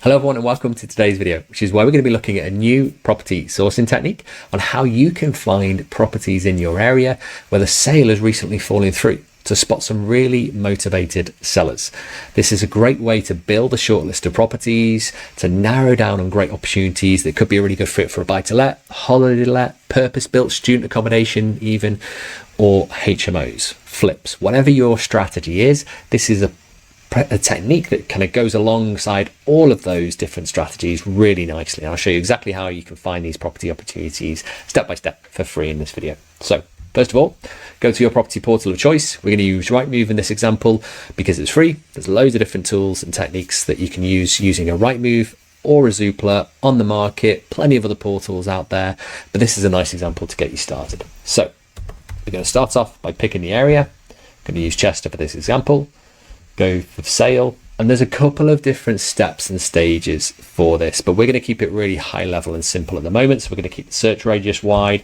Hello everyone and welcome to today's video, which is where we're going to be looking at a new property sourcing technique on how you can find properties in your area where the sale has recently fallen through to spot some really motivated sellers. This is a great way to build a short list of properties, to narrow down on great opportunities that could be a really good fit for a buy-to-let, holiday-let, purpose-built student accommodation even, or HMOs, flips. Whatever your strategy is, this is a technique that kind of goes alongside all of those different strategies really nicely. And I'll show you exactly how you can find these property opportunities step by step for free in this video. So first of all, go to your property portal of choice. We're going to use Rightmove in this example because it's free. There's loads of different tools and techniques that you can use using a Rightmove or a Zoopla on the market, plenty of other portals out there, but this is a nice example to get you started. So we're going to start off by picking the area. I'm going to use Chester for this example. Go for sale, and there's a couple of different steps and stages for this, but we're going to keep it really high level and simple at the moment. So we're going to keep the search radius wide.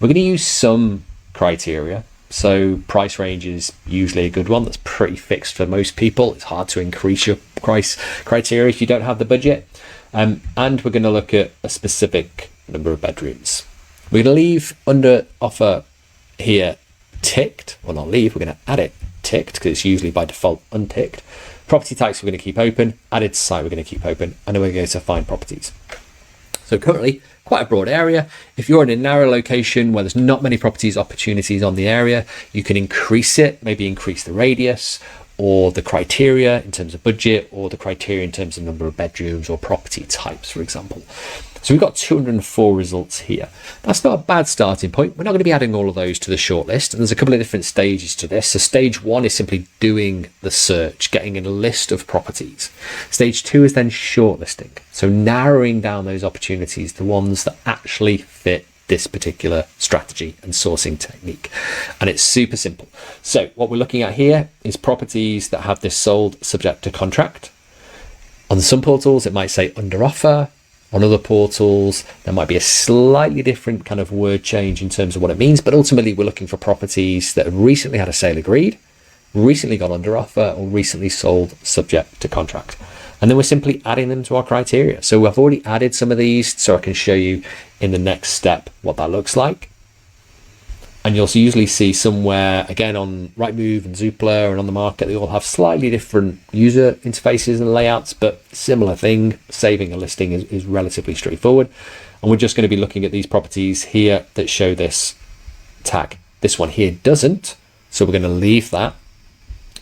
We're going to use some criteria. So price range is usually a good one. That's pretty fixed for most people. It's hard to increase your price criteria if you don't have the budget. And we're going to look at a specific number of bedrooms. We're going to leave under offer here ticked, or not leave, we're going to add it ticked because it's usually by default unticked. Property types we're going to keep open, added to site we're going to keep open, and then we're going to find properties. So currently quite a broad area. If you're in a narrow location where there's not many properties opportunities on the area, you can increase it, maybe increase the radius or the criteria in terms of budget, or the criteria in terms of number of bedrooms or property types, for example. So we've got 204 results here. That's not a bad starting point. We're not going to be adding all of those to the shortlist, and there's a couple of different stages to this. So stage one is simply doing the search, getting a list of properties. Stage two is then shortlisting, so narrowing down those opportunities, the ones that actually fit this particular strategy and sourcing technique. And it's super simple. So what we're looking at here is properties that have this sold subject to contract. On some portals, it might say under offer. On other portals, there might be a slightly different kind of word change in terms of what it means, but ultimately we're looking for properties that have recently had a sale agreed, recently got under offer, or recently sold subject to contract. And then we're simply adding them to our criteria. So I've already added some of these, so I can show you in the next step what that looks like. And you'll usually see somewhere, again, on Rightmove and Zoopla and on the market, they all have slightly different user interfaces and layouts, but similar thing. Saving a listing is relatively straightforward. And we're just going to be looking at these properties here that show this tag. This one here doesn't, so we're going to leave that.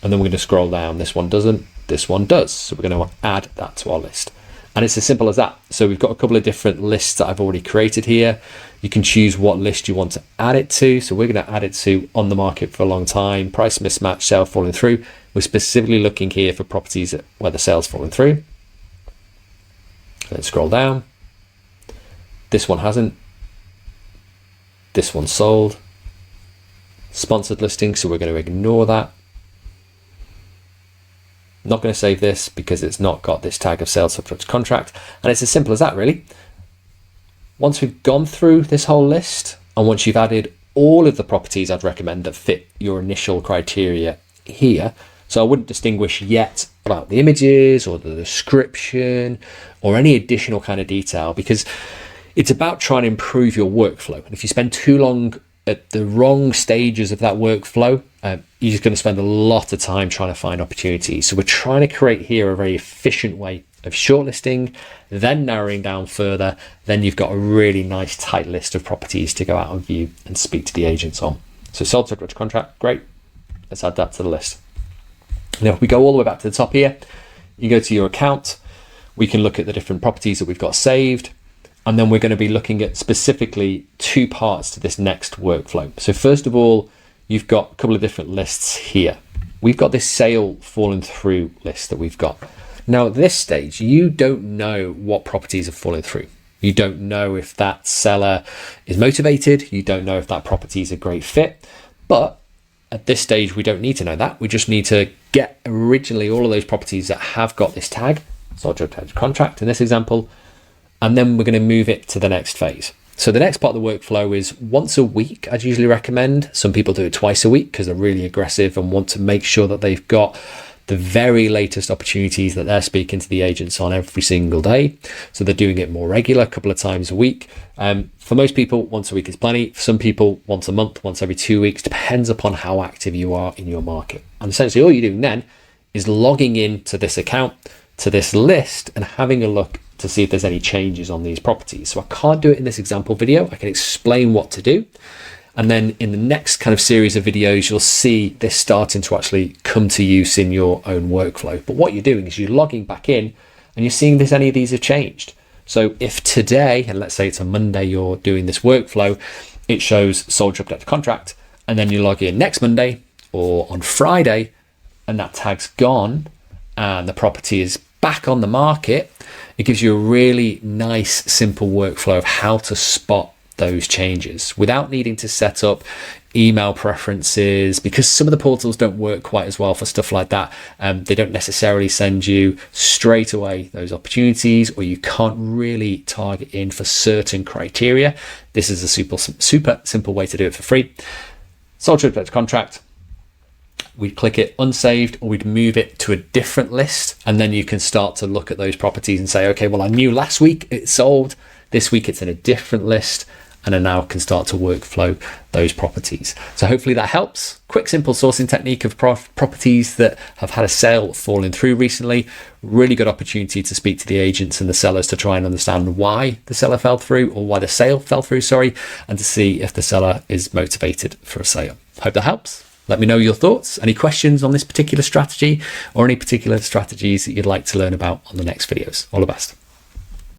And then we're going to scroll down. This one doesn't, this one does. So we're going to add that to our list. And it's as simple as that. So we've got a couple of different lists that I've already created here. You can choose what list you want to add it to. So we're going to add it to on the market for a long time, price mismatch, sale falling through. We're specifically looking here for properties where the sale's falling through. Let's scroll down. This one hasn't. This one's sold. Sponsored listing, so we're going to ignore that. Not going to save this because it's not got this tag of sales subject to contract. And it's as simple as that, really. Once we've gone through this whole list, and once you've added all of the properties I'd recommend that fit your initial criteria here, so I wouldn't distinguish yet about the images or the description or any additional kind of detail, because it's about trying to improve your workflow. And if you spend too long at the wrong stages of that workflow, you're just going to spend a lot of time trying to find opportunities. So we're trying to create here a very efficient way of shortlisting, then narrowing down further. Then you've got a really nice tight list of properties to go out and view and speak to the agents on. So sold subject to contract, great. Let's add that to the list. Now, if we go all the way back to the top here, you go to your account. We can look at the different properties that we've got saved. And then we're going to be looking at specifically two parts to this next workflow. So first of all, you've got a couple of different lists here. We've got this sale fallen through list that we've got. Now at this stage, you don't know what properties have fallen through. You don't know if that seller is motivated. You don't know if that property is a great fit. But at this stage, we don't need to know that. We just need to get originally all of those properties that have got this tag, subject to contract in this example, and then we're going to move it to the next phase. So the next part of the workflow is once a week. I'd usually recommend. Some people do it twice a week because they're really aggressive and want to make sure that they've got the very latest opportunities that they're speaking to the agents on every single day. So they're doing it more regular, a couple of times a week. For most people, once a week is plenty. For some people, once a month, once every 2 weeks, depends upon how active you are in your market. And essentially all you're doing then is logging in to this account, to this list, and having a look to see if there's any changes on these properties. So I can't do it in this example video. I can explain what to do. And then in the next kind of series of videos, you'll see this starting to actually come to use in your own workflow. But what you're doing is you're logging back in and you're seeing if any of these have changed. So if today, and let's say it's a Monday, you're doing this workflow, it shows sold subject to contract, and then you log in next Monday or on Friday, and that tag's gone and the property is back on the market, it gives you a really nice, simple workflow of how to spot those changes without needing to set up email preferences, because some of the portals don't work quite as well for stuff like that. They don't necessarily send you straight away those opportunities, or you can't really target in for certain criteria. This is a super simple way to do it for free. Sold subject to contract. We'd click it unsaved, or we'd move it to a different list, and then you can start to look at those properties and say, okay, well, I knew last week it sold, this week it's in a different list, and I now can start to workflow those properties. So hopefully that helps. Quick, simple sourcing technique of properties that have had a sale falling through recently. Really good opportunity to speak to the agents and the sellers to try and understand why the seller fell through, or why the sale fell through, and to see if the seller is motivated for a sale. Hope that helps. Let me know your thoughts, any questions on this particular strategy, or any particular strategies that you'd like to learn about on the next videos. All the best.